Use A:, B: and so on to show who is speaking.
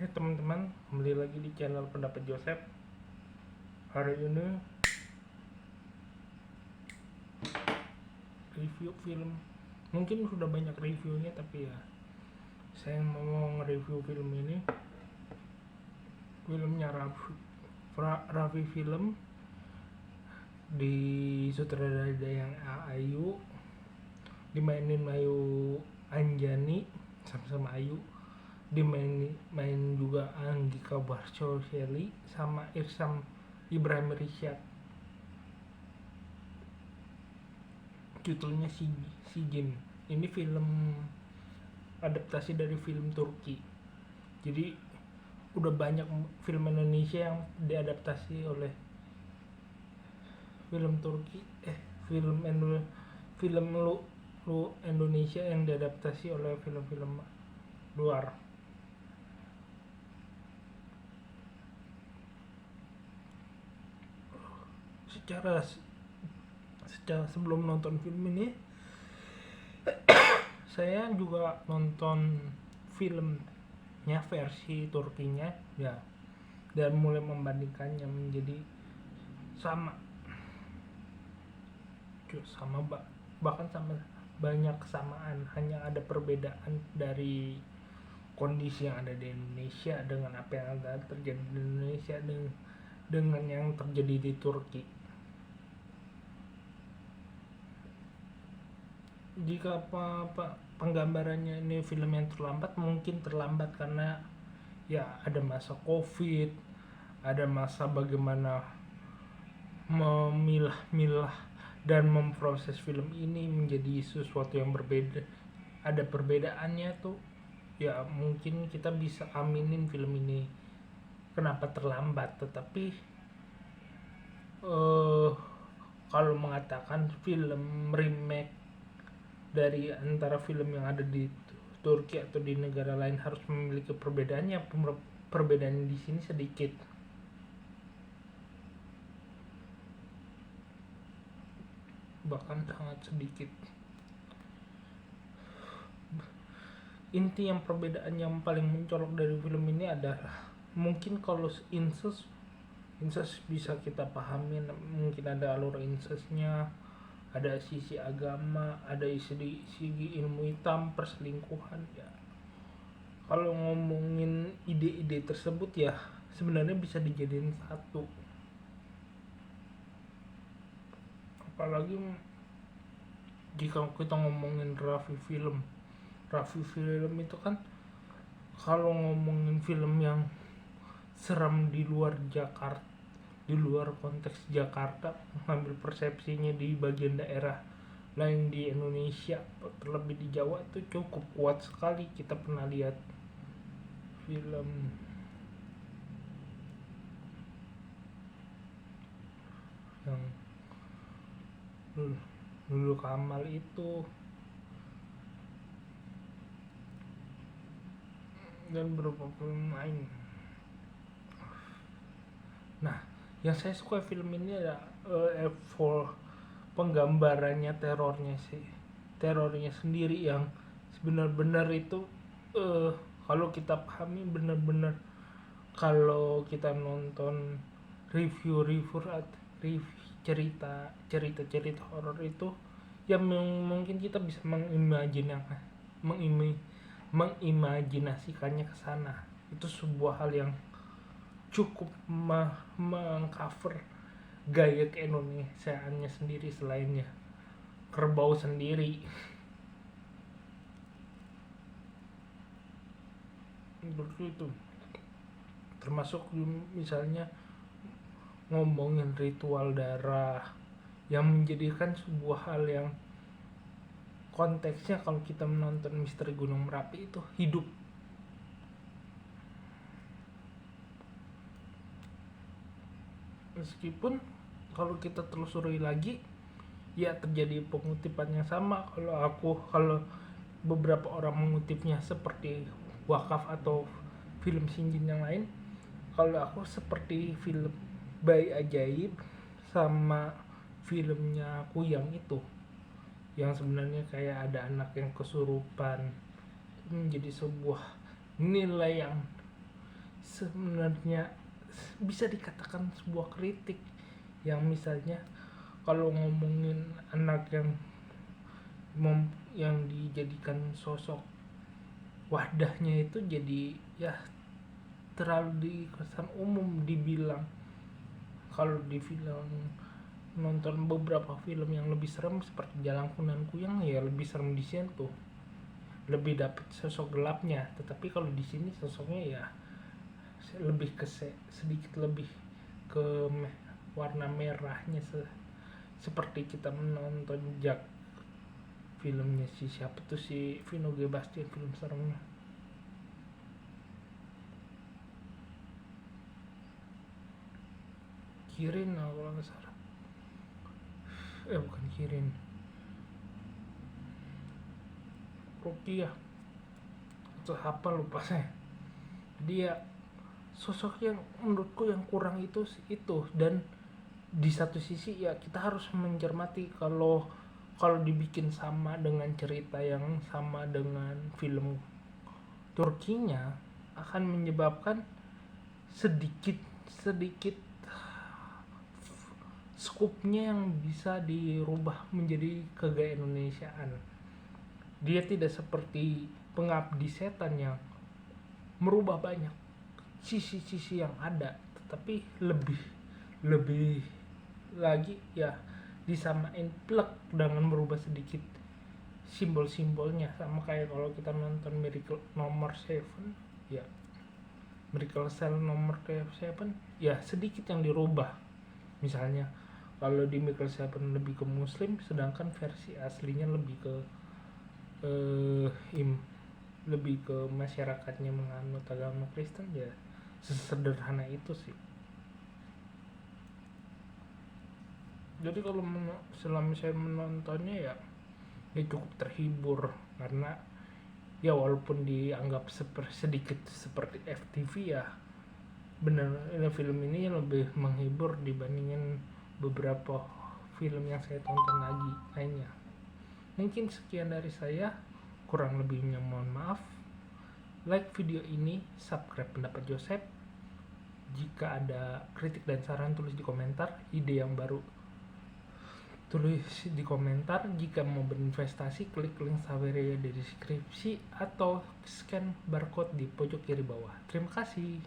A: Hai teman-teman, kembali lagi di channel Pendapat Joseph. Hari ini review film. Mungkin sudah banyak reviewnya, tapi ya saya mau nge-review film ini. Filmnya Raffi Film, di sutradara yang Ayu, dimainin Ayu Anjani, sama-sama Ayu. Main juga Anggika Barsoseli sama Irsam Ibrahim Rishad. Judulnya Sijin. Ini film adaptasi dari film Turki. Jadi udah banyak film Indonesia yang diadaptasi oleh film Turki. Film Indonesia yang diadaptasi oleh film-film luar. Secara sebelum nonton film ini, saya juga nonton filmnya versi Turkinya ya, dan mulai membandingkannya menjadi sama bahkan sama, banyak kesamaan, hanya ada perbedaan dari kondisi yang ada di Indonesia dengan apa yang ada terjadi di Indonesia dengan yang terjadi di Turki. Jika penggambarannya ini film yang terlambat, mungkin terlambat karena ya ada masa Covid, ada masa bagaimana memilah-milah dan memproses film ini menjadi sesuatu yang berbeda. Ada perbedaannya tuh ya, mungkin kita bisa aminin film ini kenapa terlambat. Tetapi kalau mengatakan film remake dari antara film yang ada di Turki atau di negara lain harus memiliki perbedaannya, perbedaan di sini sedikit. Bahkan sangat sedikit. Inti yang perbedaan yang paling mencolok dari film ini adalah mungkin kalau incest bisa kita pahami, mungkin ada alur incestnya, ada sisi agama, ada segi ilmu hitam, perselingkuhan ya. Kalau ngomongin ide-ide tersebut ya sebenarnya bisa dijadiin satu. Apalagi jika kita ngomongin Raffi Film itu kan, kalau ngomongin film yang seram di luar Jakarta, di luar konteks Jakarta, mengambil persepsinya di bagian daerah lain di Indonesia, terlebih di Jawa, itu cukup kuat sekali. Kita pernah lihat film yang Lulu Kamal itu dan beberapa film lain. Nah, yang saya suka film ini adalah penggambarannya terornya sendiri yang benar-benar itu kalau kita pahami benar-benar. Kalau kita nonton review cerita horor itu ya, mungkin kita bisa mengimajinasikannya ke sana. Itu sebuah hal yang cukup mengcover gaya keindonesiaannya sendiri, selainnya kerbau sendiri. Menurutku itu termasuk misalnya ngomongin ritual darah yang menjadikan sebuah hal yang konteksnya kalau kita menonton Misteri Gunung Merapi itu hidup. Meskipun kalau kita telusuri lagi ya terjadi pengutipan yang sama. Kalau beberapa orang mengutipnya seperti Wakaf atau film Sijin yang lain, kalau aku seperti film Bayi Ajaib sama filmnya Kuyang itu, yang sebenarnya kayak ada anak yang kesurupan, menjadi sebuah nilai yang sebenarnya bisa dikatakan sebuah kritik, yang misalnya kalau ngomongin anak yang dijadikan sosok wadahnya itu jadi ya terlalu di kesan umum dibilang. Kalau di film, nonton beberapa film yang lebih serem seperti Jalan Kunan Kuyang, ya lebih serem di sini tuh, lebih dapet sosok gelapnya. Tetapi kalau di sini sosoknya ya lebih sedikit lebih ke warna merahnya, seperti kita menonton Jack, filmnya si siapa tuh, si Vino G. Bastian, film seremnya. Kirin kalau nggak salah, bukan Kirin, Rukiah atau apa, lupa saya. Dia sosok yang menurutku yang kurang itu. Dan di satu sisi ya kita harus mencermati, kalau dibikin sama dengan cerita yang sama dengan film Turkinya, akan menyebabkan sedikit skupnya yang bisa dirubah menjadi kegaya Indonesiaan. Dia tidak seperti Pengabdi Setan yang merubah banyak sisi-sisi yang ada, tetapi lebih lagi ya disamain plek dengan merubah sedikit simbol-simbolnya. Sama kayak kalau kita nonton Miracle nomor 7, ya Miracle Cell nomor 7, ya sedikit yang dirubah. Misalnya kalau di Miracle 7 lebih ke muslim, sedangkan versi aslinya lebih ke lebih ke masyarakatnya menganut agama Kristen. Ya sesederhana itu sih. Jadi kalau selama saya menontonnya ya cukup terhibur, karena ya walaupun dianggap sedikit seperti FTV, ya bener film ini lebih menghibur dibandingin beberapa film yang saya tonton lagi lainnya. Mungkin sekian dari saya, kurang lebihnya mohon maaf. Like video ini, subscribe Pendapat Joseph. Jika ada kritik dan saran, tulis di komentar. Ide yang baru, tulis di komentar. Jika mau berinvestasi, klik link Saweria di deskripsi atau scan barcode di pojok kiri bawah. Terima kasih.